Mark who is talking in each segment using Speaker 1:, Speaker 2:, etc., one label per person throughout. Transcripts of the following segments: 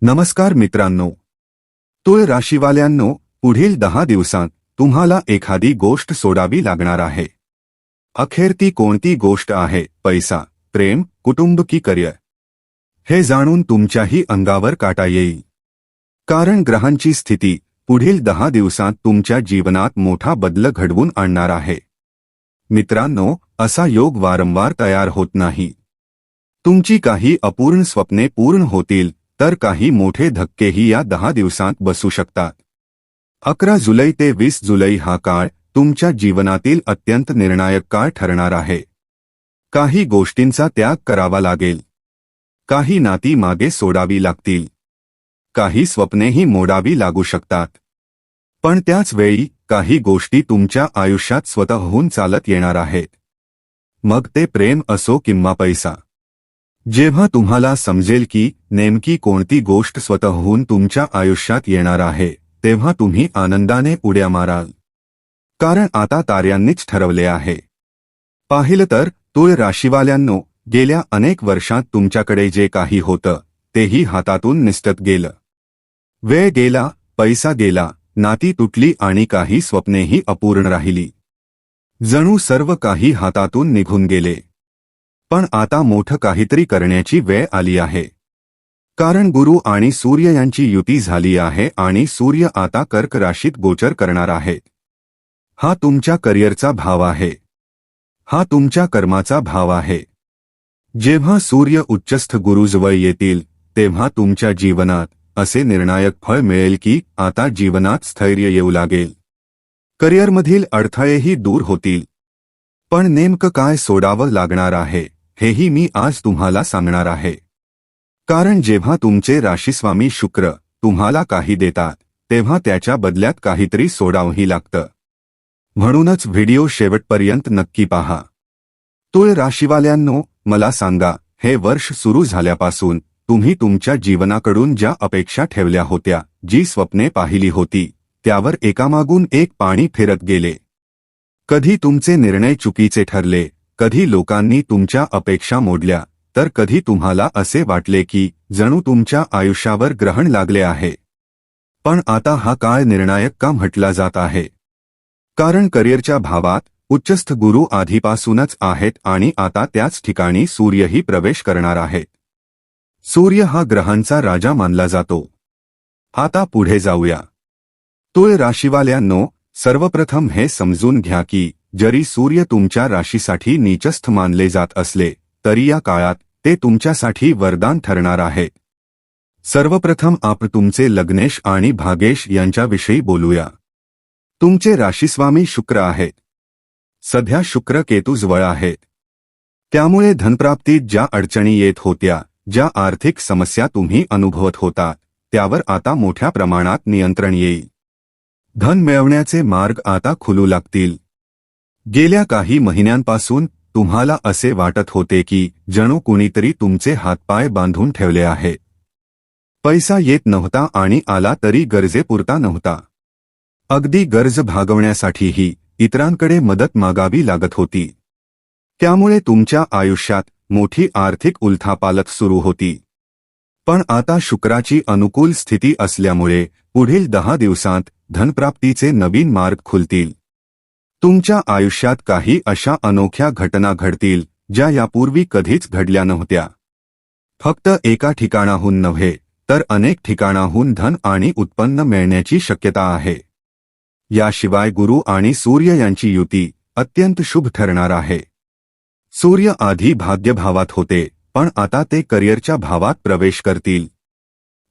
Speaker 1: नमस्कार मित्रांनो, तुळ राशीवाल्यांनो, पुढील 10 दिवसांत तुम्हाला एखादी गोष्ट सोडावी लागणार आहे. अखेर ती कोणती गोष्ट आहे? पैसा, प्रेम, कुटुंब की करिअर? हे जाणून तुमच्याही अंगावर काटा येईल. कारण ग्रहांची स्थिती पुढील 10 दिवसांत तुमच्या जीवनात मोठा बदल घडवून आणणार आहे. मित्रांनो, असा योग वारंवार तयार होत नाही. तुमची काही अपूर्ण स्वप्ने पूर्ण होतील, तर काही मोठे धक्केही या 10 दिवसांत बसू शकतात. 11 जुलै ते 20 जुलै हा काळ तुमच्या जीवनातील अत्यंत निर्णायक काळ ठरणार आहे. काही गोष्टींचा त्याग करावा लागेल. काही नाती मागे सोडावी लागतील. काही स्वप्नेही मोडावी लागू शकतात. पण त्याच वेळी काही गोष्टी तुमच्या आयुष्यात स्वतःहून चालत येणार आहेत. मग ते प्रेम असो किंवा पैसा. जेव्हा तुम्हाला समजेल की नेमकी कोणती गोष्ट स्वतःहून तुमच्या आयुष्यात येणार आहे, तेव्हा तुम्ही आनंदाने उड्या माराल. कारण आता ताऱ्यांनीच ठरवले आहे. पाहिलं तर तुळ राशीवाल्यांनो, गेल्या अनेक वर्षांत तुमच्याकडे जे काही होतं तेही हातातून निसटत गेलं. वेळ गेला, पैसा गेला, नाती तुटली आणि काही स्वप्नेही अपूर्ण राहिली. जणू सर्व काही हातातून निघून गेले. पण आता मोठं काहीतरी करण्याची वेळ आली आहे. कारण गुरु आणि सूर्य यांची युती झाली आहे आणि सूर्य आता कर्क राशीत गोचर करणार आहे. हा तुमच्या करिअरचा भाव आहे. हा तुमच्या कर्माचा भाव आहे. जेव्हा सूर्य उच्चस्थ गुरुजवळ येतील, तेव्हा तुमच्या जीवनात असे निर्णायक फळ मिळेल की आता जीवनात स्थैर्य येऊ लागेल. करिअरमधील अडथळेही दूर होतील. पण नेमकं काय सोडावं लागणार आहे, हेही मी आज तुम्हाला सांगणार आहे. कारण जेव्हा तुमचे राशीस्वामी शुक्र तुम्हाला काही देतात, तेव्हा त्याच्या बदल्यात काहीतरी सोडावंही लागतं. म्हणूनच व्हिडिओ शेवटपर्यंत नक्की पहा. तुळ राशीवाल्यांनो, मला सांगा, हे वर्ष सुरू झाल्यापासून तुम्ही तुमच्या जीवनाकडून ज्या अपेक्षा ठेवल्या होत्या, जी स्वप्ने पाहिली होती, त्यावर एकामागून एक पाणी फिरत गेले. कधी तुमचे निर्णय चुकीचे ठरले, कधी लोकांनी तुमच्या अपेक्षा मोडल्या, तर कधी तुम्हाला असे वाटले की जणू तुमच्या आयुष्यावर ग्रहण लागले आहे. पण आता हा काळ निर्णायक का म्हटला जात आहे? कारण करिअरच्या भावात उच्चस्थ गुरु आधीपासूनच आहेत आणि आता त्याच ठिकाणी सूर्यही प्रवेश करणार आहेत. सूर्य हा ग्रहांचा राजा मानला जातो. आता पुढे जाऊया. तुळ राशीवाल्यांनो, सर्वप्रथम हे समजून घ्या की जरी सूर्य तुमच्या राशीसाठी नीचस्थ मानले जात असले, तरी या काळात ते तुमच्यासाठी वरदान ठरणार आहे. सर्वप्रथम आपण तुमचे लग्नेश आणि भागेश यांच्याविषयी बोलूया. तुमचे राशीस्वामी शुक्र आहेत. सध्या शुक्र केतूजवळ आहेत. त्यामुळे धनप्राप्तीत ज्या अडचणी येत होत्या, ज्या आर्थिक समस्या तुम्ही अनुभवत होता, त्यावर आता मोठ्या प्रमाणात नियंत्रण येईल. धन मिळवण्याचे मार्ग आता खुलू लागतील. गेल्या काही महिन्यांपासून तुम्हाला असे वाटत होते की जणू कुणीतरी तुमचे हातपाय बांधून ठेवले आहेत. पैसा येत नव्हता आणि आला तरी गरजेपुरता नव्हता. अगदी गरज भागवण्यासाठीही इतरांकडे मदत मागावी लागत होती. त्यामुळे तुमच्या आयुष्यात मोठी आर्थिक उलथापालथ सुरू होती. पण आता शुक्राची अनुकूल स्थिती असल्यामुळे पुढील 10 दिवसांत धनप्राप्तीचे नवीन मार्ग खुलतील. तुमच्या आयुष्यात काही अशा अनोख्या घटना घडतील, ज्या यापूर्वी कधीच घडल्या नव्हत्या. फक्त एका ठिकाणाहून नव्हे, तर अनेक ठिकाणाहून धन आणि उत्पन्न मिळण्याची शक्यता आहे. याशिवाय गुरु आणि सूर्य यांची युती अत्यंत शुभ ठरणार आहे. सूर्य आधी भाग्यभावात होते, पण आता ते करिअरच्या भावात प्रवेश करतील.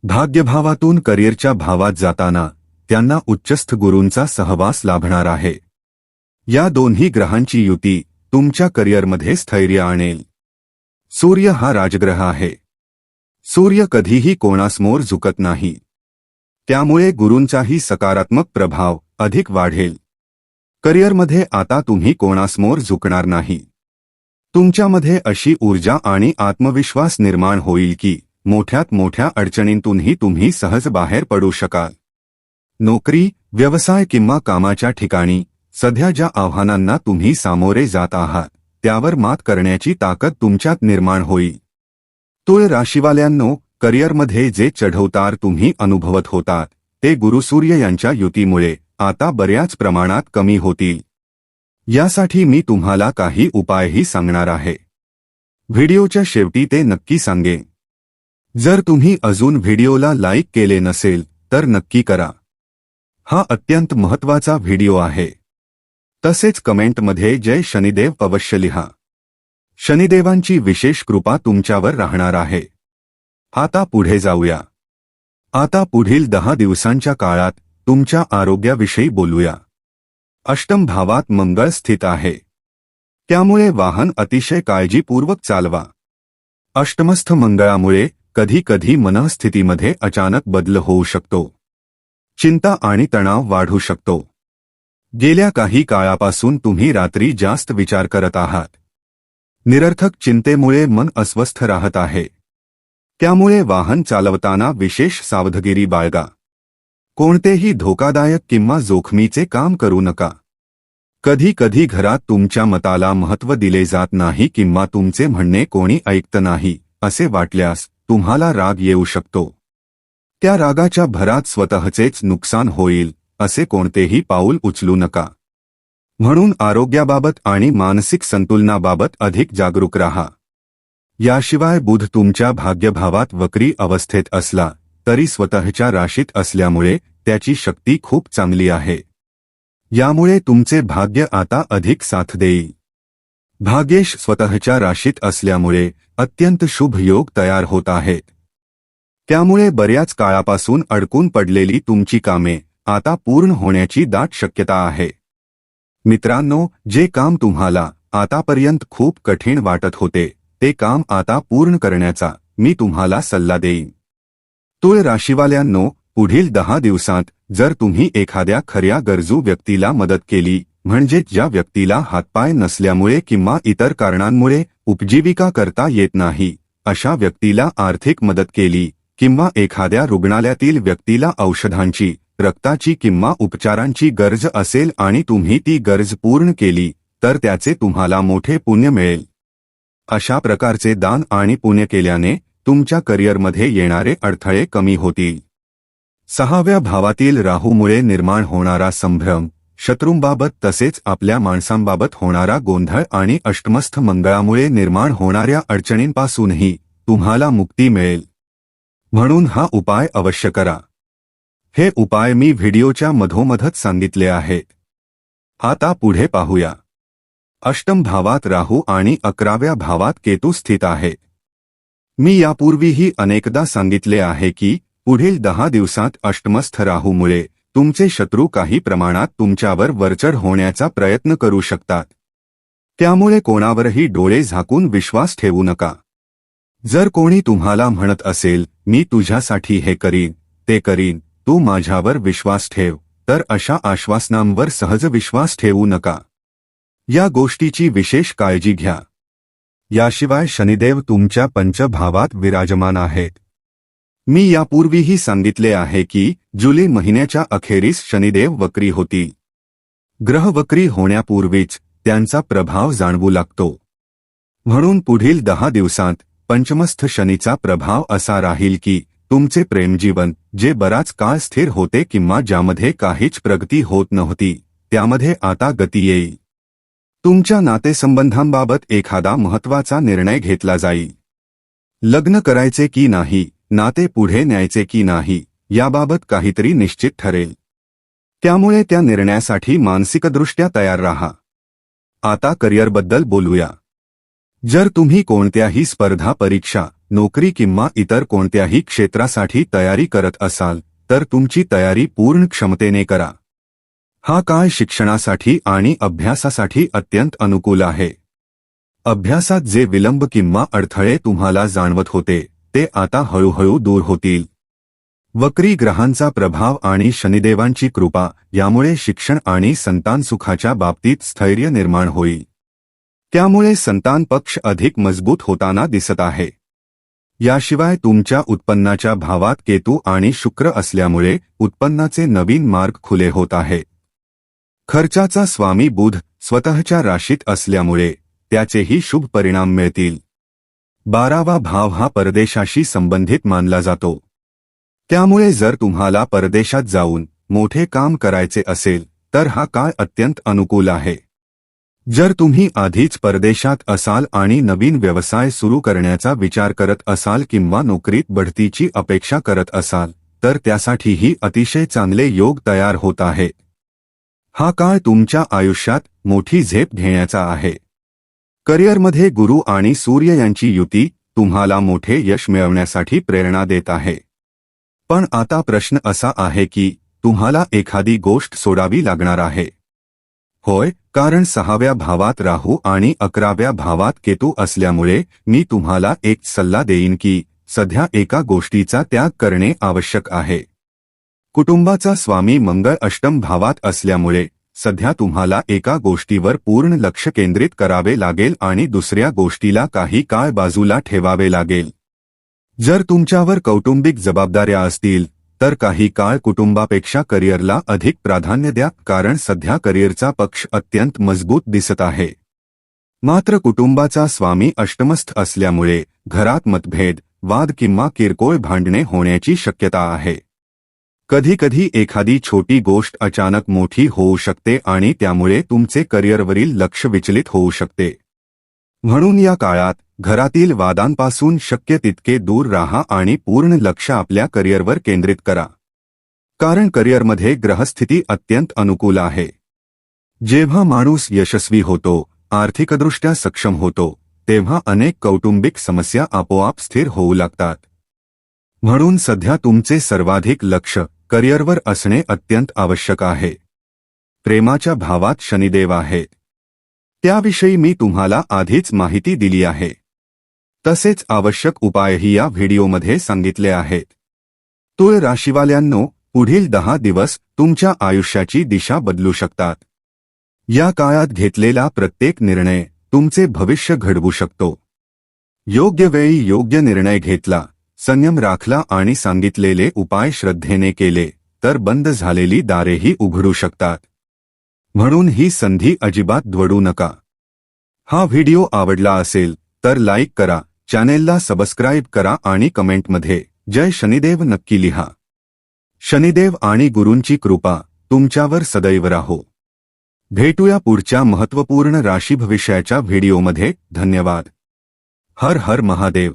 Speaker 1: भाग्यभावातून करिअरच्या भावात जाताना त्यांना उच्चस्थ गुरूंचा सहवास लाभणार आहे. या दोन्ही ग्रहांची युती तुमच्या करिअरमध्ये स्थैर्य आणेल. सूर्य हा राजग्रह आहे. सूर्य कधीही कोणासमोर झुकत नाही. त्यामुळे गुरूंचाही सकारात्मक प्रभाव अधिक वाढेल. करिअरमध्ये आता तुम्ही कोणासमोर झुकणार नाही. तुमच्यामध्ये अशी ऊर्जा आणि आत्मविश्वास निर्माण होईल की मोठ्यात मोठ्या अडचणींतूनही तुम्ही सहज बाहेर पडू शकाल. नोकरी, व्यवसाय किंवा कामाच्या ठिकाणी सध्या ज्या आव्हानांना तुम्ही सामोरे जात आहात, त्यावर मात करण्याची ताकद तुमच्यात निर्माण होईल. तुळ राशीवाल्यांनो, करिअरमध्ये जे चढउतार तुम्ही अनुभवत होतात ते गुरुसूर्य यांच्या युतीमुळे आता बऱ्याच प्रमाणात कमी होतील. यासाठी मी तुम्हाला काही उपायही सांगणार आहे. व्हिडिओच्या शेवटी ते नक्की सांगेन. जर तुम्ही अजून व्हिडिओला लाईक केले नसेल तर नक्की करा. हा अत्यंत महत्त्वाचा व्हिडिओ आहे. तसेच कमेंटमध्ये जय शनिदेव अवश्य लिहा. शनिदेवांची विशेष कृपा तुमच्यावर राहणार आहे. आता पुढे जाऊया. आता पुढील 10 दिवसांच्या काळात तुमच्या आरोग्याविषयी बोलूया. अष्टम भावात मंगळ स्थित आहे. त्यामुळे वाहन अतिशय काळजीपूर्वक चालवा. अष्टमस्थ मंगळामुळे कधी कधी मनस्थितीमध्ये अचानक बदल होऊ शकतो. चिंता आणि तणाव वाढू शकतो. गेल्या काही काळापासून तुम्ही रात्री जास्त विचार करत आहात. निरर्थक चिंतेमुळे मन अस्वस्थ राहत आहे. त्यामुळे वाहन चालवताना विशेष सावधगिरी बाळगा. कोणतेही धोकादायक किंवा जोखमीचे काम करू नका. कधी कधी घरात तुमच्या मताला महत्त्व दिले जात नाही किंवा तुमचे म्हणणे कोणी ऐकत नाही असे वाटल्यास तुम्हाला राग येऊ शकतो. त्या रागाच्या भरात स्वतःचेच नुकसान होईल असे कोणतेही पाऊल उचलू नका. म्हणून आरोग्याबाबत आणि मानसिक संतुलनाबाबत अधिक जागरूक राहा. याशिवाय बुध तुमच्या भाग्यभावात वक्री अवस्थेत असला तरी स्वतःच्या राशीत असल्यामुळे त्याची शक्ती खूप चांगली आहे. यामुळे तुमचे भाग्य आता अधिक साथ देईल. भाग्येश स्वतःच्या राशीत असल्यामुळे अत्यंत शुभ योग तयार होत आहेत. त्यामुळे बऱ्याच काळापासून अडकून पडलेली तुमची कामे आता पूर्ण होण्याची दाट शक्यता आहे. मित्रांनो, जे काम तुम्हाला आतापर्यंत खूप कठीण वाटत होते ते काम आता पूर्ण करण्याचा मी तुम्हाला सल्ला देईन. तुळ राशीवाल्यांनो, पुढील 10 दिवसांत जर तुम्ही एखाद्या खऱ्या गरजू व्यक्तीला मदत केली, म्हणजे ज्या व्यक्तीला हातपाय नसल्यामुळे किंवा इतर कारणांमुळे उपजीविका करता येत नाही अशा व्यक्तीला आर्थिक मदत केली किंवा एखाद्या रुग्णालयातील व्यक्तीला औषधांची, रक्ताची किंवा उपचारांची गरज असेल आणि तुम्ही ती गरज पूर्ण केली तर त्याचे तुम्हाला मोठे पुण्य मिळेल. अशा प्रकारचे दान आणि पुण्य केल्याने तुमच्या करिअरमध्ये येणारे अडथळे कमी होतील. 6व्या भावातील राहूमुळे निर्माण होणारा संभ्रम, शत्रूंबाबत तसेच आपल्या माणसांबाबत होणारा गोंधळ आणि अष्टमस्थ मंगळामुळे निर्माण होणाऱ्या अडचणींपासूनही तुम्हाला मुक्ती मिळेल. म्हणून हा उपाय अवश्य करा. हे उपाय मी व्हिडिओच्या मधोमधच सांगितले आहेत. आता पुढे पाहूया. अष्टम भावात राहू आणि 11व्या भावात केतू स्थित आहे. मी यापूर्वीही अनेकदा सांगितले आहे की पुढील 10 दिवसात अष्टमस्थ राहूमुळे तुमचे शत्रू काही प्रमाणात तुमच्यावर वरचढ होण्याचा प्रयत्न करू शकतात. त्यामुळे कोणावरही डोळे झाकून विश्वास ठेवू नका. जर कोणी तुम्हाला म्हणत असेल, मी तुझ्यासाठी हे करीन, ते करीन, तू माझ्यावर विश्वास ठेव, तर अशा आश्वासनांवर सहज विश्वास ठेवू नका. या गोष्टीची विशेष काळजी घ्या. याशिवाय शनिदेव तुमच्या पंचभावात विराजमान आहेत. मी यापूर्वीही सांगितले आहे की जुलै महिन्याच्या अखेरीस शनिदेव वक्री होतील. ग्रह वक्री होण्यापूर्वीच त्यांचा प्रभाव जाणवू लागतो. म्हणून पुढील 10 दिवसांत पंचमस्थ शनीचा प्रभाव असा राहील की तुमचे प्रेमजीवन, जे बराच काळ स्थिर होते किंवा ज्यामध्ये काहीच प्रगती होत नव्हती, त्यामध्ये आता गती येईल. तुमच्या नातेसंबंधांबाबत एखादा महत्त्वाचा निर्णय घेतला जाईल. लग्न करायचे की नाही, नाते पुढे न्यायचे की नाही, याबाबत काहीतरी निश्चित ठरेल. त्यामुळे त्या निर्णयासाठी मानसिकदृष्ट्या तयार राहा. आता करिअरबद्दल बोलूया. जर तुम्ही कोणत्याही स्पर्धा परीक्षा, नोकरी किंवा इतर कोणत्याही क्षेत्रासाठी तयारी करत असाल तर तुमची तयारी पूर्ण क्षमतेने करा. हा काळ शिक्षणासाठी आणि अभ्यासासाठी अत्यंत अनुकूल आहे. अभ्यासात जे विलंब किंवा अडथळे तुम्हाला जाणवत होते ते आता हळूहळू दूर होतील. वक्री ग्रहांचा प्रभाव आणि शनिदेवांची कृपा यामुळे शिक्षण आणि संतान सुखाच्या बाबतीत स्थैर्य निर्माण होईल. त्यामुळे संतान पक्ष अधिक मजबूत होताना दिसत आहे. याशिवाय तुमच्या उत्पन्नाच्या भावात केतू आणि शुक्र असल्यामुळे उत्पन्नाचे नवीन मार्ग खुले होत आहेत. खर्चाचा स्वामी बुध स्वतःच्या राशीत असल्यामुळे त्याचेही शुभ परिणाम मिळतील. 12वा भाव हा परदेशाशी संबंधित मानला जातो. त्यामुळे जर तुम्हाला परदेशात जाऊन मोठे काम करायचे असेल तर हा काळ अत्यंत अनुकूल आहे. जर तुम्ही आधीच परदेशात असाल आणि नवीन व्यवसाय सुरू करण्याचा विचार करत असाल किंवा नोकरीत बढतीची अपेक्षा करत असाल तर त्यासाठीही अतिशय चांगले योग तयार होत आहेत. हा काळ तुमच्या आयुष्यात मोठी झेप घेण्याचा आहे. करिअरमध्ये गुरु आणि सूर्य यांची युती तुम्हाला मोठे यश मिळवण्यासाठी प्रेरणा देत आहे. पण आता प्रश्न असा आहे की तुम्हाला एखादी गोष्ट सोडावी लागणार आहे. होय, कारण 6व्या भावात राहू आणि 11व्या भावात केतू असल्यामुळे मी तुम्हाला एक सल्ला देईन की सध्या एका गोष्टीचा त्याग करणे आवश्यक आहे. कुटुंबाचा स्वामी मंगळ अष्टम भावात असल्यामुळे सध्या तुम्हाला एका गोष्टीवर पूर्ण लक्ष केंद्रित करावे लागेल आणि दुसऱ्या गोष्टीला काही काळ बाजूला ठेवावे लागेल. जर तुमच्यावर कौटुंबिक जबाबदाऱ्या असतील तर काही काळ कुटुंबापेक्षा करिअरला अधिक प्राधान्य द्या, कारण सध्या करिअरचा पक्ष अत्यंत मजबूत दिसत आहे. मात्र कुटुंबाचा स्वामी अष्टमस्थ असल्यामुळे घरात मतभेद, वाद किंवा किरकोळ भांडणे होण्याची शक्यता आहे. कधीकधी एखादी छोटी गोष्ट अचानक मोठी होऊ शकते आणि त्यामुळे तुमचे करिअरवरील लक्ष विचलित होऊ शकते. म्हणून या काळात घरातील वादांपासून शक्य तितके दूर राहा आणि पूर्ण लक्ष आपल्या करिअरवर केंद्रित करा. कारण करिअरमध्ये ग्रहस्थिती अत्यंत अनुकूल आहे. जेव्हा माणूस यशस्वी होतो, आर्थिकदृष्ट्या सक्षम होतो, तेव्हा अनेक कौटुंबिक समस्या आपोआप स्थिर होऊ लागतात. म्हणून सध्या तुमचे सर्वाधिक लक्ष करिअरवर असणे अत्यंत आवश्यक आहे. प्रेमाच्या भावात शनिदेव आहेत. त्याविषयी मी तुम्हाला आधीच माहिती दिली आहे. तसेच आवश्यक उपायही या व्हिडिओमध्ये सांगितले आहेत. तुळ राशीवाल्यांनो, पुढील 10 दिवस तुमच्या आयुष्याची दिशा बदलू शकतात. या काळात घेतलेला प्रत्येक निर्णय तुमचे भविष्य घडवू शकतो. योग्य वेळी योग्य निर्णय घेतला, संयम राखला आणि सांगितलेले उपाय श्रद्धेने केले तर बंद झालेली दारेही उघडू शकतात. म्हणून ही संधी अजिबात दवडू नका. हा व्हिडिओ आवडला असेल तर लाईक करा, चॅनेलला सबस्क्राईब करा आणि कमेंटमध्ये जय शनिदेव नक्की लिहा. शनिदेव आणि गुरूंची कृपा तुमच्यावर सदैव राहो. भेटूया पुढच्या महत्त्वपूर्ण राशी भविष्याच्या व्हिडिओमध्ये. धन्यवाद. हर हर महादेव.